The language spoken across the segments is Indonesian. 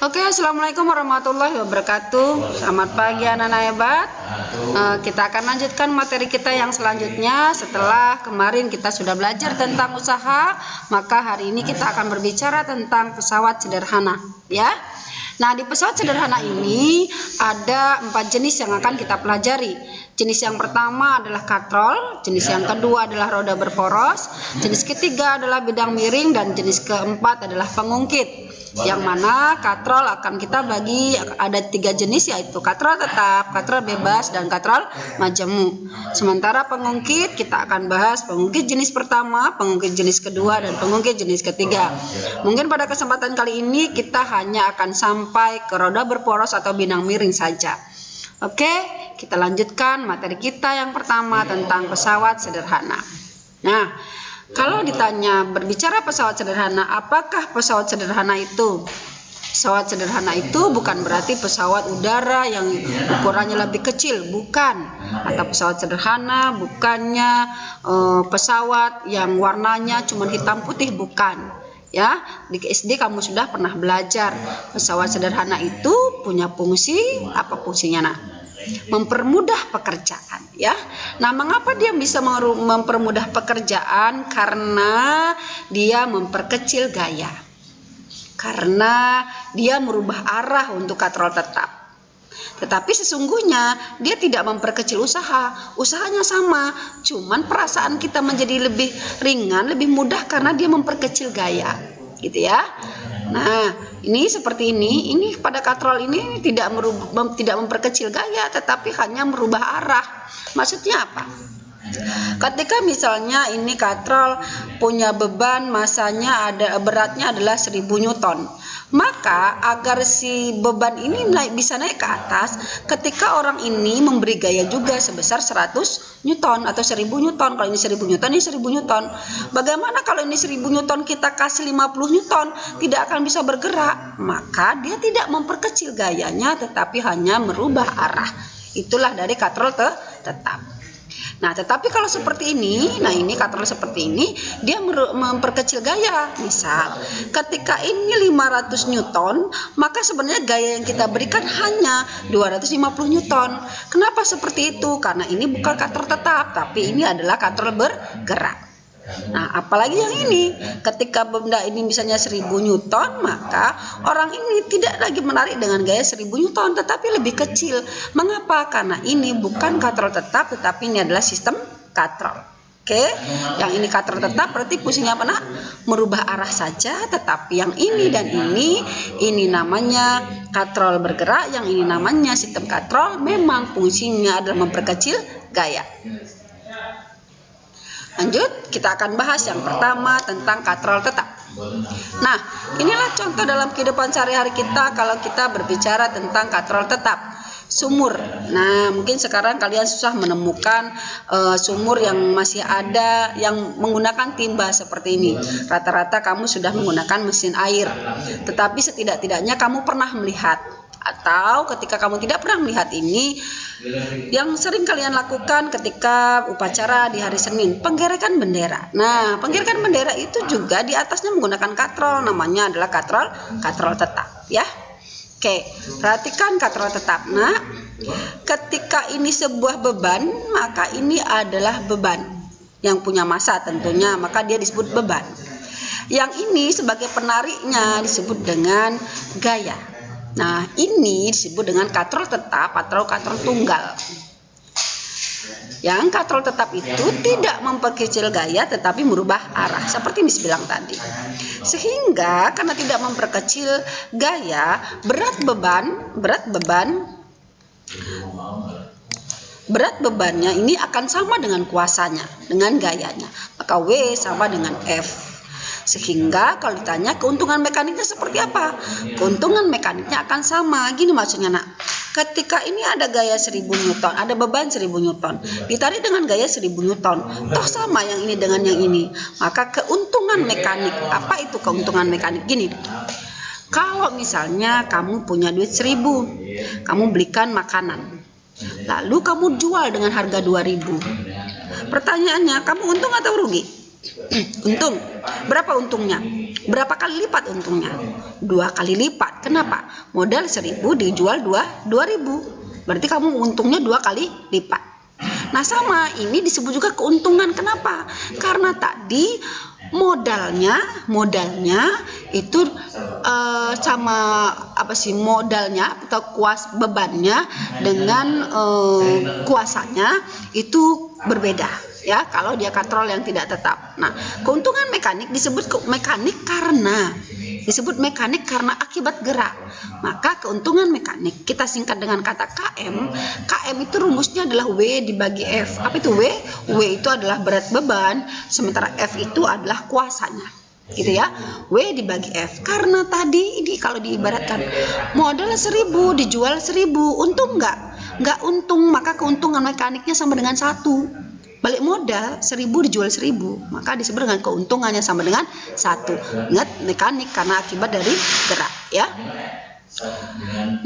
Oke, assalamualaikum warahmatullahi wabarakatuh. Selamat pagi anak-anak hebat. Kita akan lanjutkan materi kita yang selanjutnya. Setelah kemarin kita sudah belajar tentang usaha, maka hari ini kita akan berbicara tentang pesawat sederhana, ya. Nah, di pesawat sederhana ini ada 4 jenis yang akan kita pelajari. Jenis yang pertama adalah katrol, jenis yang kedua adalah roda berporos, jenis ketiga adalah bidang miring, dan jenis keempat adalah pengungkit. Yang mana katrol akan kita bagi ada 3 jenis, yaitu katrol tetap, katrol bebas, dan katrol majemuk. Sementara pengungkit kita akan bahas pengungkit jenis pertama, pengungkit jenis kedua, dan pengungkit jenis ketiga. Mungkin pada kesempatan kali ini kita hanya akan sampai ke roda berporos atau bidang miring saja. Oke, kita lanjutkan materi kita yang pertama tentang pesawat sederhana. Nah, kalau ditanya berbicara pesawat sederhana, apakah pesawat sederhana itu? Pesawat sederhana itu bukan berarti pesawat udara yang ukurannya lebih kecil, bukan. Atau pesawat sederhana bukannya pesawat yang warnanya cuma hitam putih, bukan. Ya, di SD kamu sudah pernah belajar pesawat sederhana itu punya fungsi, apa fungsinya nak? Mempermudah pekerjaan, ya. Nah, mengapa dia bisa mempermudah pekerjaan? Karena dia memperkecil gaya. Karena dia merubah arah untuk katrol tetap. Tetapi sesungguhnya dia tidak memperkecil usaha. Usahanya sama, cuman perasaan kita menjadi lebih ringan, lebih mudah karena dia memperkecil gaya, gitu ya. Nah, ini seperti ini pada katrol ini tidak memperkecil gaya, tetapi hanya merubah arah. Maksudnya apa? Ketika misalnya ini katrol punya beban masanya beratnya adalah 1000 Newton, maka agar si beban ini bisa naik ke atas, ketika orang ini memberi gaya juga sebesar 100 Newton atau 1000 Newton. Kalau ini 1000 Newton, ini 1000 Newton. Bagaimana kalau ini 1000 Newton kita kasih 50 Newton, tidak akan bisa bergerak? Maka dia tidak memperkecil gayanya, tetapi hanya merubah arah. Itulah dari katrol tetap. Nah, tetapi kalau seperti ini, nah ini katrol seperti ini, dia memperkecil gaya. Misal, ketika ini 500 Newton, maka sebenarnya gaya yang kita berikan hanya 250 Newton. Kenapa seperti itu? Karena ini bukan katrol tetap, tapi ini adalah katrol bergerak. Nah, apalagi yang ini, ketika benda ini misalnya 1000 Newton, maka orang ini tidak lagi menarik dengan gaya 1000 Newton, tetapi lebih kecil. Mengapa? Karena ini bukan katrol tetap, tetapi ini adalah sistem katrol. Oke, yang ini katrol tetap berarti fungsinya apa nak? Merubah arah saja, tetapi yang ini dan ini namanya katrol bergerak, yang ini namanya sistem katrol, memang fungsinya adalah memperkecil gaya. Lanjut, kita akan bahas yang pertama tentang katrol tetap. Nah, inilah contoh dalam kehidupan sehari-hari kita kalau kita berbicara tentang katrol tetap. Sumur. Nah, mungkin sekarang kalian susah menemukan sumur yang masih ada yang menggunakan timba seperti ini. Rata-rata kamu sudah menggunakan mesin air. Tetapi setidak-tidaknya kamu pernah melihat. Atau ketika kamu tidak pernah melihat ini, yang sering kalian lakukan ketika upacara di hari Senin, penggerakan bendera. Nah, penggerakan bendera itu juga di atasnya menggunakan katrol, namanya adalah katrol tetap, ya. Oke, perhatikan katrol tetap. Nah, ketika ini sebuah beban, maka ini adalah beban yang punya massa tentunya, maka dia disebut beban. Yang ini sebagai penariknya disebut dengan gaya. Nah, ini disebut dengan katrol tetap atau katrol tunggal. Yang katrol tetap itu tidak memperkecil gaya tetapi merubah arah, seperti Miss bilang tadi. Sehingga karena tidak memperkecil gaya, berat bebannya ini akan sama dengan kuasanya, dengan gayanya. Maka W sama dengan F. Sehingga kalau ditanya keuntungan mekaniknya seperti apa? Keuntungan mekaniknya akan sama. Gini maksudnya nak. Ketika ini ada gaya 1000 Newton, ada beban 1000 Newton, ditarik dengan gaya 1000 Newton, toh sama yang ini dengan yang ini. Maka keuntungan mekanik, apa itu keuntungan mekanik? Gini, kalau misalnya kamu punya duit 1000, kamu belikan makanan, lalu kamu jual dengan harga 2000. Pertanyaannya, kamu untung atau rugi? Untung. Berapa untungnya? berapa kali lipat untungnya? 2 kali lipat. Kenapa? Modal 1.000 dijual 2.000. Berarti kamu untungnya 2 kali lipat. Nah, sama ini disebut juga keuntungan. Kenapa? Karena tadi modalnya itu sama modalnya atau bebannya dengan kuasanya itu berbeda ya kalau dia katrol yang tidak tetap. Nah, keuntungan mekanik disebut mekanik karena akibat gerak. Maka keuntungan mekanik kita singkat dengan kata KM. KM itu rumusnya adalah W dibagi F. Apa itu W? W itu adalah berat beban, sementara F itu adalah kuasanya. Gitu ya. W dibagi F. Karena tadi ini kalau diibaratkan modal 1.000 dijual 1.000, untung nggak untung, maka keuntungan mekaniknya sama dengan 1. Balik modal 1.000 dijual 1.000, maka disebut dengan keuntungannya sama dengan 1. Ingat, mekanik karena akibat dari gerak ya.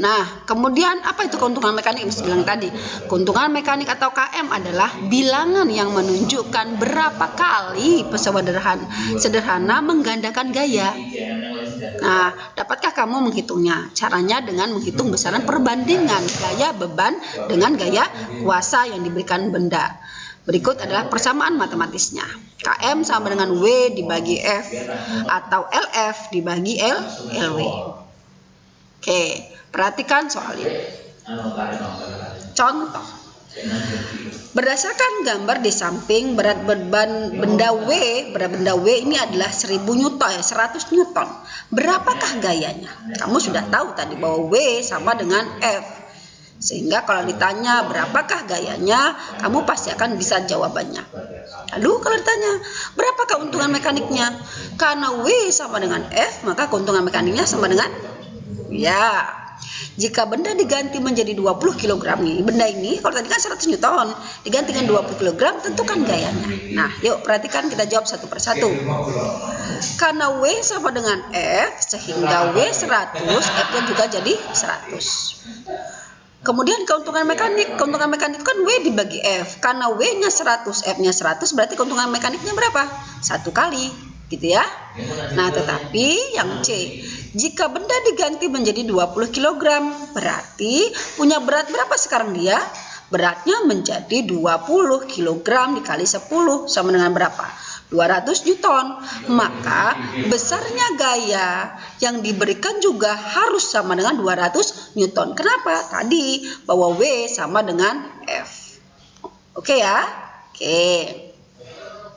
Nah, kemudian apa itu keuntungan mekanik? Mesti bilang tadi, keuntungan mekanik atau KM adalah bilangan yang menunjukkan berapa kali pesawat sederhana menggandakan gaya. Nah, dapatkah kamu menghitungnya? Caranya dengan menghitung besaran perbandingan gaya beban dengan gaya kuasa yang diberikan benda. Berikut adalah persamaan matematisnya. KM sama dengan W dibagi F atau LF dibagi LW. Oke, perhatikan soal ini. Contoh. Berdasarkan gambar di samping, berat beban benda W ini adalah 1.000 Newton, 100 Newton. Berapakah gayanya? Kamu sudah tahu tadi bahwa W sama dengan F. Sehingga kalau ditanya berapakah gayanya, kamu pasti akan bisa jawabannya. Lalu kalau ditanya berapa keuntungan mekaniknya? Karena W sama dengan F, maka keuntungan mekaniknya sama dengan ya. Jika benda diganti menjadi 20 kg nih, benda ini kalau tadi kan 100 Newton, diganti dengan 20 kg, tentukan gayanya. Nah, yuk perhatikan, kita jawab satu persatu. Karena W sama dengan F, sehingga W 100, F-nya juga jadi 100. Kemudian keuntungan mekanik itu kan W dibagi F. Karena W-nya 100, F-nya 100, berarti keuntungan mekaniknya berapa? 1 kali, gitu ya. Nah, tetapi yang C, jika benda diganti menjadi 20 kg, berarti punya berat berapa sekarang dia? Beratnya menjadi 20 kg dikali 10 sama dengan berapa? 200 Newton. Maka besarnya gaya yang diberikan juga harus sama dengan 200 Newton. Kenapa? Tadi bahwa W sama dengan F. Oke ya? Oke.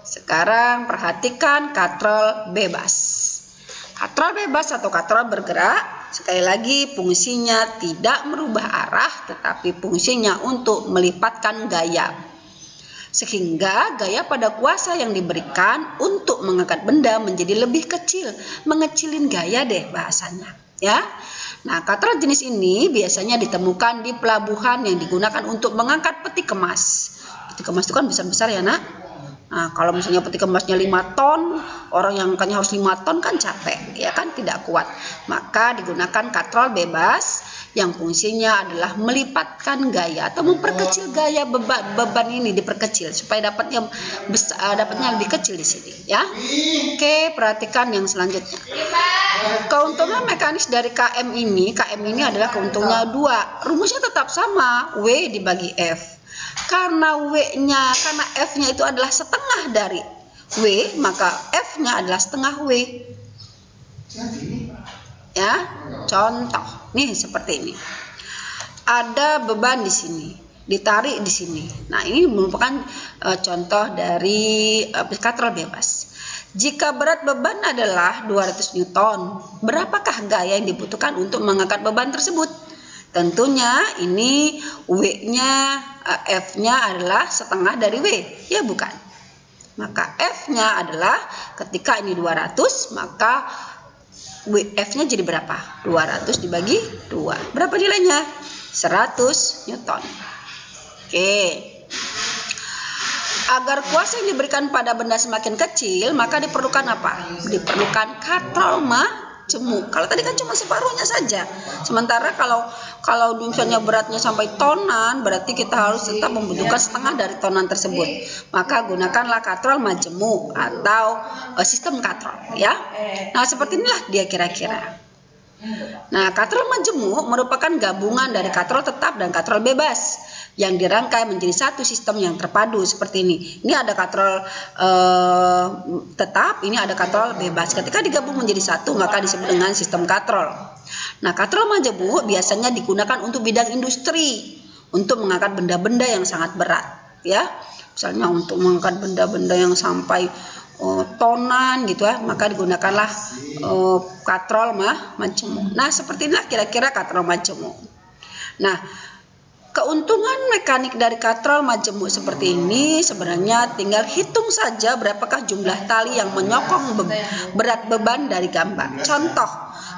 Sekarang perhatikan katrol bebas. Katrol bebas atau katrol bergerak, sekali lagi fungsinya tidak merubah arah, tetapi fungsinya untuk melipatkan gaya. Sehingga gaya pada kuasa yang diberikan untuk mengangkat benda menjadi lebih kecil. Mengecilin gaya deh bahasanya ya. Nah, katrol jenis ini biasanya ditemukan di pelabuhan yang digunakan untuk mengangkat peti kemas. Peti kemas itu kan besar-besar ya nak. Nah, kalau misalnya peti kemasnya 5 ton, orang yang angkatnya harus 5 ton kan capek, ya kan, tidak kuat. Maka digunakan katrol bebas yang fungsinya adalah melipatkan gaya atau memperkecil gaya beban ini, diperkecil supaya dapatnya lebih kecil di sini, ya. Oke, perhatikan yang selanjutnya. Keuntungan mekanis dari KM ini adalah keuntungannya 2. Rumusnya tetap sama, W dibagi F. Karena F-nya itu adalah setengah dari W, maka F-nya adalah setengah W. Ya, contoh nih seperti ini. Ada beban di sini, ditarik di sini. Nah, ini merupakan contoh dari katrol bebas. Jika berat beban adalah 200 Newton, berapakah gaya yang dibutuhkan untuk mengangkat beban tersebut? Tentunya ini W-nya, F-nya adalah setengah dari W, ya bukan? Maka F-nya adalah ketika ini 200, maka F-nya jadi berapa? 200 dibagi 2. Berapa nilainya? 100 Newton. Oke. Agar kuasa yang diberikan pada benda semakin kecil, maka diperlukan apa? Diperlukan katrol jemu. Kalau tadi kan cuma separuhnya saja. Sementara kalau misalnya beratnya sampai tonan, berarti kita harus tetap membutuhkan setengah dari tonan tersebut. Maka gunakanlah katrol majemuk atau sistem katrol ya. Nah, seperti inilah dia kira-kira. Nah, katrol majemuk merupakan gabungan dari katrol tetap dan katrol bebas yang dirangkai menjadi satu sistem yang terpadu seperti ini. Ini ada katrol tetap, ini ada katrol bebas. Ketika digabung menjadi satu, maka disebut dengan sistem katrol. Nah, katrol majemuk biasanya digunakan untuk bidang industri, untuk mengangkat benda-benda yang sangat berat, ya. Misalnya untuk mengangkat benda-benda yang sampai tonan gitu ya, maka digunakanlah katrol majemuk. Nah, seperti inilah kira-kira katrol majemuk. Nah, keuntungan mekanik dari katrol majemuk seperti ini sebenarnya tinggal hitung saja berapakah jumlah tali yang menyokong berat beban dari gambar. Contoh,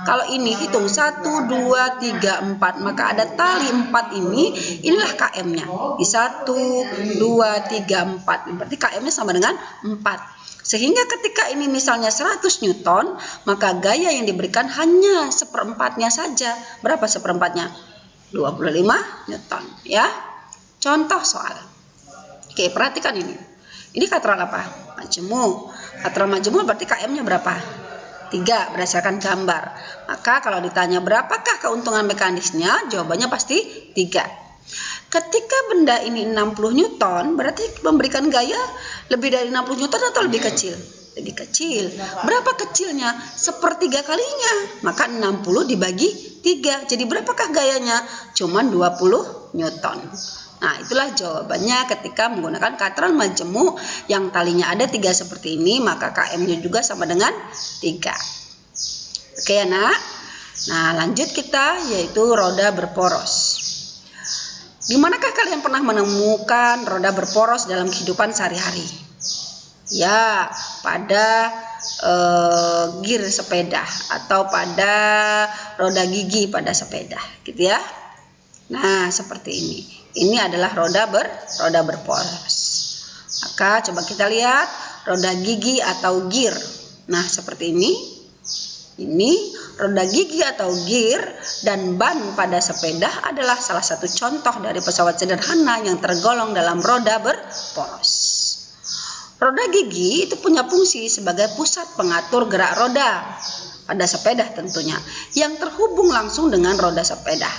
kalau ini hitung 1, 2, 3, 4, maka ada tali 4 ini, inilah KM-nya. Di 1, 2, 3, 4, berarti KM-nya sama dengan 4. Sehingga ketika ini misalnya 100 Newton, maka gaya yang diberikan hanya seperempatnya saja. Berapa seperempatnya? 25 Newton ya. Contoh soal. Oke, perhatikan ini. Ini katrol apa? Majemuk. Katrol majemuk berarti KM-nya berapa? 3 berdasarkan gambar. Maka kalau ditanya berapakah keuntungan mekanisnya, jawabannya pasti 3. Ketika benda ini 60 Newton, berarti memberikan gaya lebih dari 60 Newton atau lebih kecil? Lebih kecil. Berapa kecilnya? Sepertiga kalinya. Maka 60 dibagi 3. Jadi berapakah gayanya? Cuman 20 Newton. Nah, itulah jawabannya ketika menggunakan katrol majemuk yang talinya ada 3 seperti ini, maka KM-nya juga sama dengan 3. Oke ya, Nak? Nah, lanjut kita yaitu roda berporos. Di manakah kalian pernah menemukan roda berporos dalam kehidupan sehari-hari? Ya, pada gear sepeda atau pada roda gigi pada sepeda, gitu ya. Nah, seperti ini. Ini adalah roda berporos. Maka coba kita lihat roda gigi atau gear. Nah, seperti ini. Ini roda gigi atau gear dan ban pada sepeda adalah salah satu contoh dari pesawat sederhana yang tergolong dalam roda berporos. Roda gigi itu punya fungsi sebagai pusat pengatur gerak roda pada sepeda tentunya, yang terhubung langsung dengan roda sepeda.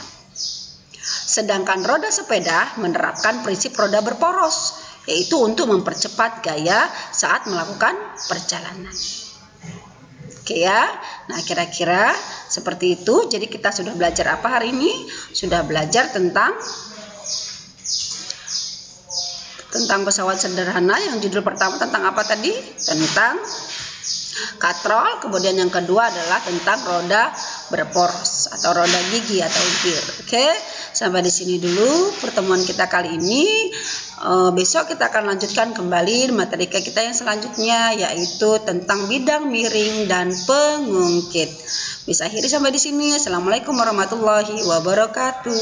Sedangkan roda sepeda menerapkan prinsip roda berporos, yaitu untuk mempercepat gaya saat melakukan perjalanan. Oke ya, nah kira-kira seperti itu. Jadi kita sudah belajar apa hari ini? Sudah belajar tentang pesawat sederhana. Yang judul pertama tentang apa tadi? Tentang katrol. Kemudian yang kedua adalah tentang roda berporos atau roda gigi atau gear. Oke, sampai di sini dulu pertemuan kita kali ini. Besok kita akan lanjutkan kembali materi kita yang selanjutnya, yaitu tentang bidang miring dan pengungkit. Bisa akhiri sampai di sini. Assalamualaikum warahmatullahi wabarakatuh.